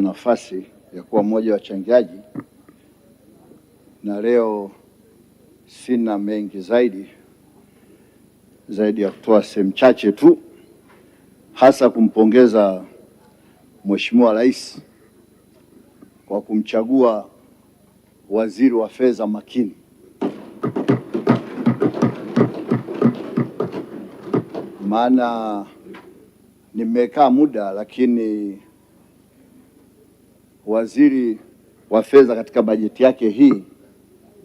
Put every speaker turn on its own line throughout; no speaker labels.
Nafasi ya kuwa mmoja wa wachangiaji, na leo sina mengi zaidi ya kutoa sehemu chache tu, hasa kumpongeza Mheshimiwa Rais kwa kumchagua waziri wa fedha makini. Maana nimekaa muda, lakini waziri wa fedha katika bajeti yake hii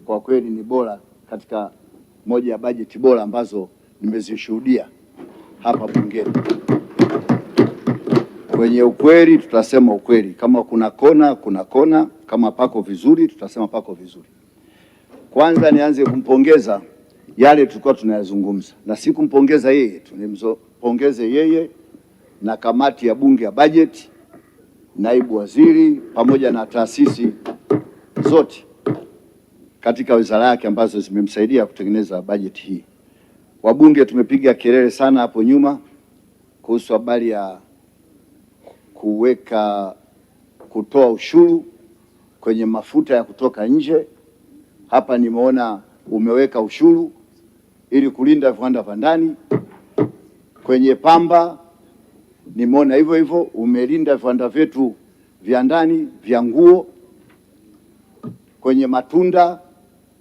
kwa kweli ni bora, katika moja ya bajeti bora ambazo nimezishuhudia hapa bungeni. Kwenye ukweli tutasema ukweli, kama kuna kona, kama pako vizuri tutasema pako vizuri. Kwanza nianze kumpongeza yale tulikuwa tunayazungumza, na si kumpongeza yeye tu, nimpongeze yeye na kamati ya bunge ya bajeti, naibu waziri pamoja na taasisi zote katika wizara yake ambazo zimemsaidia kutengeneza bajeti hii. Wabunge tumepiga kelele sana hapo nyuma kuhusu habari ya kutoa ushuru kwenye mafuta ya kutoka nje. Hapa nimeona umeweka ushuru ili kulinda viwanda vya ndani. Kwenye pamba nimeona hivyo hivyo, umelinda viwanda vyetu vya ndani vya nguo. Kwenye matunda,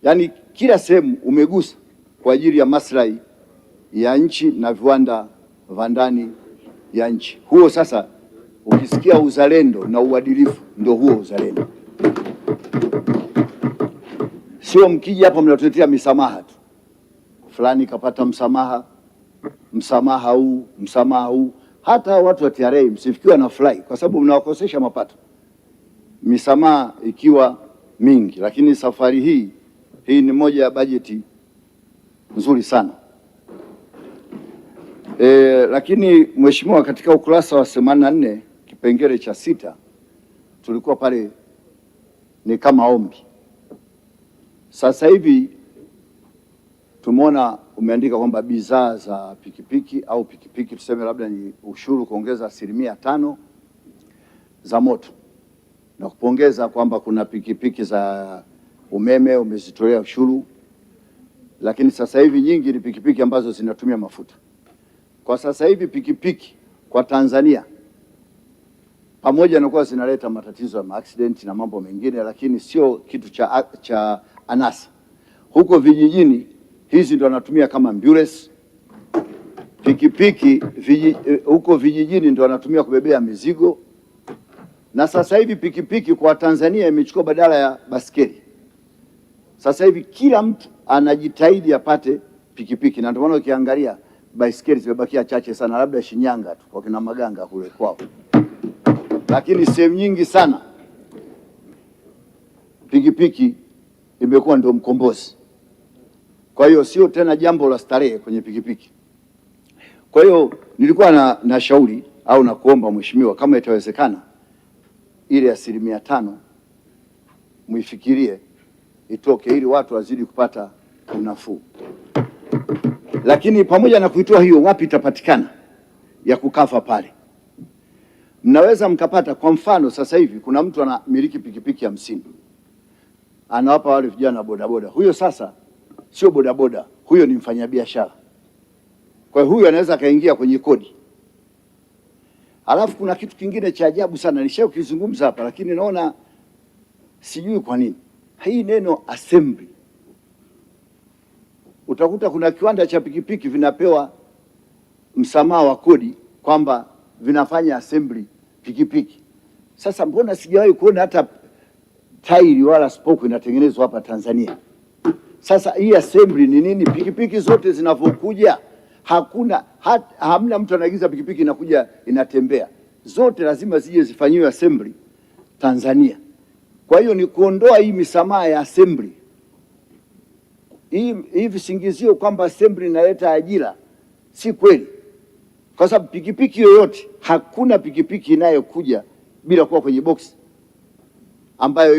yani kila sehemu umegusa kwa ajili ya maslahi ya nchi na viwanda vya ndani ya nchi. Huo sasa, ukisikia uzalendo na uadilifu, ndio huo uzalendo. Sio mkija hapa mnatuletea misamaha tu, fulani kapata msamaha huu. Hata watu wa TRA msifikiwe na fly, kwa sababu mnawakosesha mapato, misamaha ikiwa mingi. Lakini safari hii ni moja ya bajeti nzuri sana. Lakini mheshimiwa, katika ukurasa wa 84 kipengele cha 6 tulikuwa pale ni kama ombi. Sasa hivi tumeona umeandika kwamba bidhaa za pikipiki au pikipiki tuseme labda ni ushuru kuongeza 5% za moto, na kupongeza kwamba kuna pikipiki za umeme umezitolea ushuru, lakini sasa hivi nyingi ni pikipiki ambazo zinatumia mafuta. Kwa sasa hivi pikipiki kwa Tanzania, pamoja na kuwa zinaleta matatizo ya accident na mambo mengine, lakini sio kitu cha anasa. Huko vijijini hizi ndio wanatumia kama ambulance. Pikipiki huko vijijini ndio wanatumia kubebea mizigo. Na sasa hivi pikipiki kwa Tanzania imechukua badala ya baskeli. Sasa hivi kila mtu anajitahidi apate pikipiki, na ndio maana ukiangalia baiskeli zimebakia chache sana, labda Shinyanga tu kwa kina Maganga kule kwao, lakini sehemu nyingi sana pikipiki imekuwa ndio mkombozi. Kwa hiyo sio tena jambo la starehe kwenye pikipiki. Kwa hiyo nilikuwa na shauri au na kuomba mheshimiwa, kama itawezekana ile 5% muifikirie itoke, ili watu wazidi kupata unafuu. Lakini pamoja na kuitoa hiyo, wapi itapatikana ya kukafa pale? Mnaweza mkapata, kwa mfano sasa hivi kuna mtu anamiliki pikipiki 50, anawapa wale vijana bodaboda. Huyo sasa sio bodaboda, huyo ni mfanyabiashara. Kwa hiyo huyo anaweza akaingia kwenye kodi. Alafu kuna kitu kingine cha ajabu sana nisha kuzungumza hapa, lakini naona sijui kwa nini hii neno assembly. Utakuta kuna kiwanda cha pikipiki vinapewa msamaha wa kodi kwamba vinafanya assembly pikipiki. Sasa mbona sijawahi kuona hata tairi wala spoke inatengenezwa hapa Tanzania? Sasa hii assembly ni nini? Pikipiki zote zinavyokuja, hamna mtu anaagiza pikipiki inakuja inatembea, zote lazima zije zifanyiwe assembly Tanzania. Kwa hiyo ni kuondoa hii misamaha ya assembly. Hii visingizio kwamba assembly inaleta ajira si kweli, kwa sababu pikipiki yoyote, hakuna pikipiki inayokuja bila kuwa kwenye box ambayo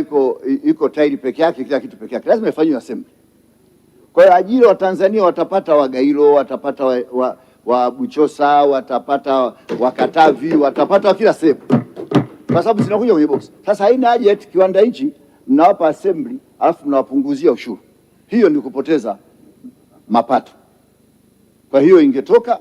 iko tairi peke yake, kila kitu peke yake, lazima ifanywe assembly. Kwa hiyo ajira wa Tanzania watapata Wagairo, watapata wa Buchosa, watapata Wakatavi, watapata kila sehemu. Kwa kwa sababu zinakuja kwenye box. Sasa haina haja eti kiwanda hichi mnawapa assembly alafu mnawapunguzia ushuru. Hiyo ni kupoteza mapato. Kwa hiyo ingetoka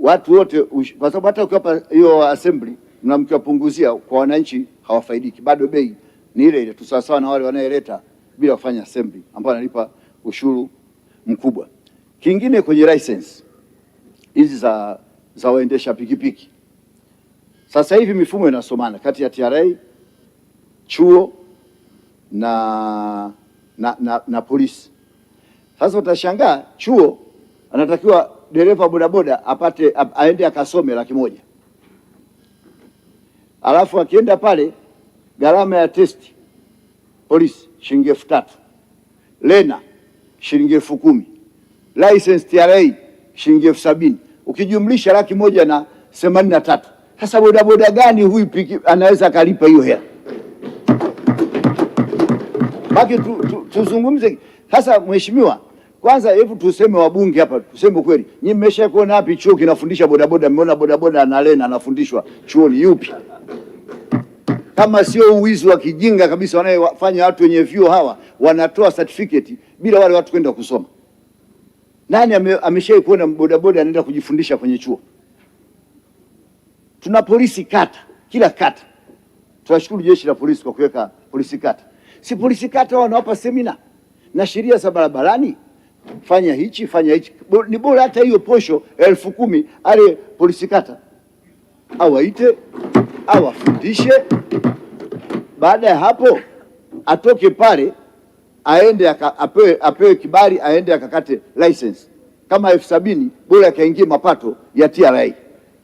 watu wote, kwa sababu hata ukiwapa hiyo assembly na mkiwapunguzia, kwa wananchi hawafaidiki, bado bei ni ile ile tu, sawa na wale wanaeleta bila kufanya assembly ambao wanalipa ushuru mkubwa. Kingine kwenye license hizi za waendesha pikipiki, sasa hivi mifumo inasomana kati ya TRA, chuo na polisi. Sasa utashangaa chuo anatakiwa dereva bodaboda aende akasome $100,000, alafu akienda pale gharama ya testi polisi shilingi 3,000, lena shilingi 10,000, license TRA shilingi 70,000, ukijumlisha $183,000. Sasa bodaboda gani huyu anaweza akalipa hiyo hela? Baki tuzungumze sasa. Mheshimiwa, kwanza hebu tuseme wabunge hapa, tuseme kweli, nyinyi mmesha kuona wapi chuo kinafundisha bodaboda? Mmeona bodaboda na lena anafundishwa chuoni yupi? Kama sio uwizi wa kijinga kabisa wanayofanya watu wenye vyuo hawa, wanatoa certificate bila wale watu kwenda kusoma. Nani ameshawahi kuona bodaboda anaenda kujifundisha kwenye chuo? Tuna polisi kata, kila kata. Tunashukuru jeshi la polisi kwa kuweka polisi kata. Si polisi kata wanawapa semina na sheria za barabarani, fanya hichi, fanya hichi. Ni bora hata hiyo posho 10,000 ale polisi kata awaite, awafundishe. Baada ya hapo atoke pale aende apewe kibali, aende akakate license. Kama 70,000 bora akaingie mapato ya TRA,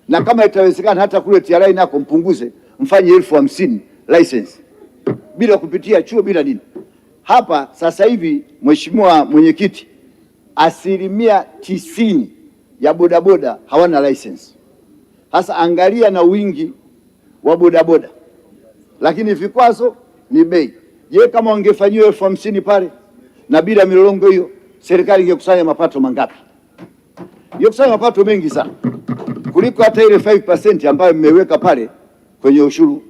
na kama itawezekana hata kule TRA nako mpunguze, mfanye 50,000 license bila kupitia chuo bila nini. Hapa sasa hivi, Mheshimiwa Mwenyekiti, 90% ya bodaboda hawana license. Sasa angalia na wingi wa bodaboda, lakini vikwazo ni bei. Je, kama wangefanyiwa 50,000 pale na bila milolongo hiyo, serikali ingekusanya mapato mangapi? Ingekusanya mapato mengi sana kuliko hata ile 5% ambayo mmeweka pale kwenye ushuru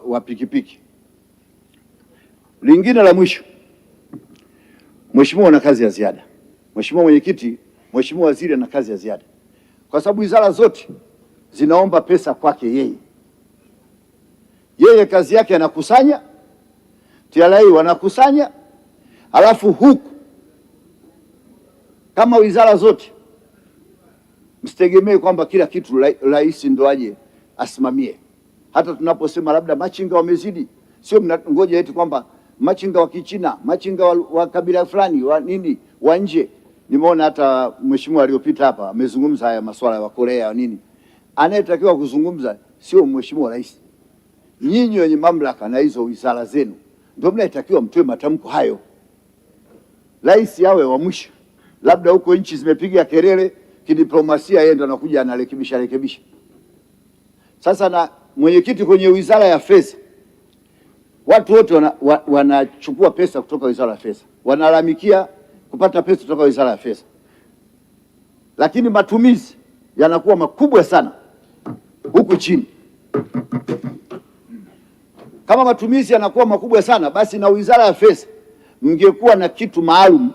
wa pikipiki. Lingine la mwisho, Mheshimiwa, una kazi ya ziada. Mheshimiwa Mwenyekiti, Mheshimiwa Waziri ana kazi ya ziada, kwa sababu wizara zote zinaomba pesa kwake yeye. Yeye kazi yake anakusanya, TRA wanakusanya, alafu huku kama wizara zote msitegemee kwamba kila kitu rais ndo aje asimamie. Hata tunaposema labda machinga wamezidi, sio mnangoja eti kwamba machinga wa Kichina, machinga wa kabila fulani wa nini wa nje. Nimeona hata mheshimiwa aliyopita hapa amezungumza haya masuala ya Korea wa nini. Anayetakiwa kuzungumza sio mheshimiwa rais. Nyinyi wenye mamlaka na hizo wizara zenu ndio mnayetakiwa mtoe matamko hayo. Rais yawe wa mwisho, labda huko nchi zimepiga kelele kidiplomasia, yeye ndo anakuja anarekebisha. Sasa na mwenyekiti, kwenye wizara ya fedha watu wote wanachukua pesa kutoka wizara ya fedha, wanalalamikia kupata pesa kutoka wizara ya fedha, lakini matumizi yanakuwa makubwa sana huku chini. Kama matumizi yanakuwa makubwa sana, basi na wizara ya fedha mngekuwa na kitu maalum,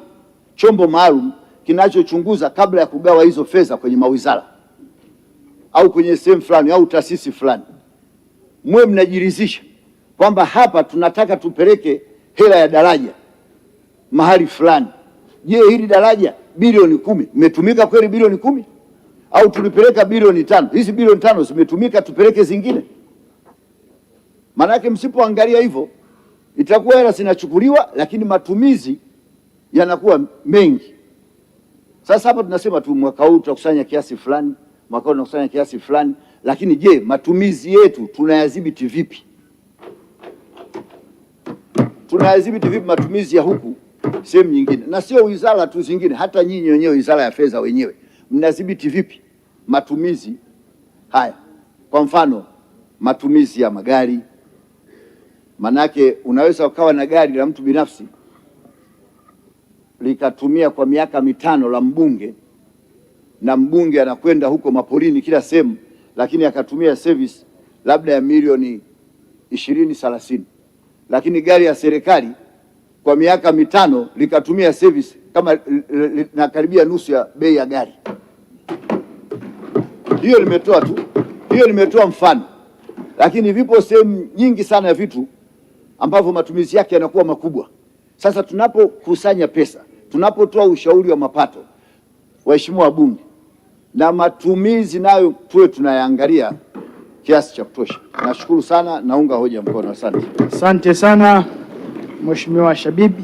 chombo maalum kinachochunguza kabla ya kugawa hizo fedha kwenye mawizara au kwenye sehemu fulani au taasisi fulani. Mwe mnajiridhisha kwamba hapa tunataka tupeleke hela ya daraja mahali fulani. Je, hili daraja bilioni 10 imetumika kweli bilioni 10? Au tulipeleka bilioni 5? Hizi bilioni 5 zimetumika, tupeleke zingine? Maanake msipoangalia hivyo itakuwa hela zinachukuliwa lakini matumizi yanakuwa mengi. Sasa hapa tunasema tu mwaka huu tutakusanya kiasi fulani, mwaka huu tunakusanya kiasi fulani, lakini je, matumizi yetu tunayadhibiti vipi? Tunayadhibiti vipi matumizi ya huku sehemu nyingine? Na sio wizara tu zingine, hata nyinyi wenyewe wizara ya fedha wenyewe mnadhibiti vipi matumizi haya? Kwa mfano matumizi ya magari, manake unaweza ukawa na gari la mtu binafsi likatumia kwa miaka 5 la mbunge, na mbunge anakwenda huko mapolini kila sehemu, lakini akatumia service labda ya milioni 20-30, lakini gari ya serikali kwa miaka 5 likatumia service kama na karibia nusu ya bei ya gari. Hiyo nimetoa mfano, lakini vipo sehemu nyingi sana ya vitu ambavyo matumizi yake yanakuwa makubwa. Sasa tunapokusanya pesa, tunapotoa ushauri wa mapato, waheshimiwa wabunge, na matumizi nayo tuwe tunayaangalia kiasi cha kutosha. Nashukuru sana, naunga hoja mkono. Asante.
Asante sana Mheshimiwa Shabibi.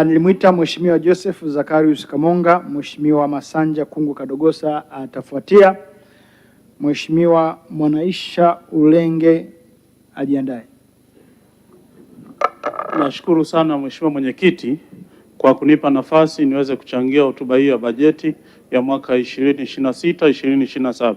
Nilimwita Mheshimiwa Joseph Zakarius Kamonga. Mheshimiwa Masanja Kungu Kadogosa atafuatia. Mheshimiwa Mwanaisha Ulenge ajiandae.
Nashukuru sana Mheshimiwa Mwenyekiti kwa kunipa nafasi niweze kuchangia hotuba hii ya bajeti ya mwaka 2026-2027.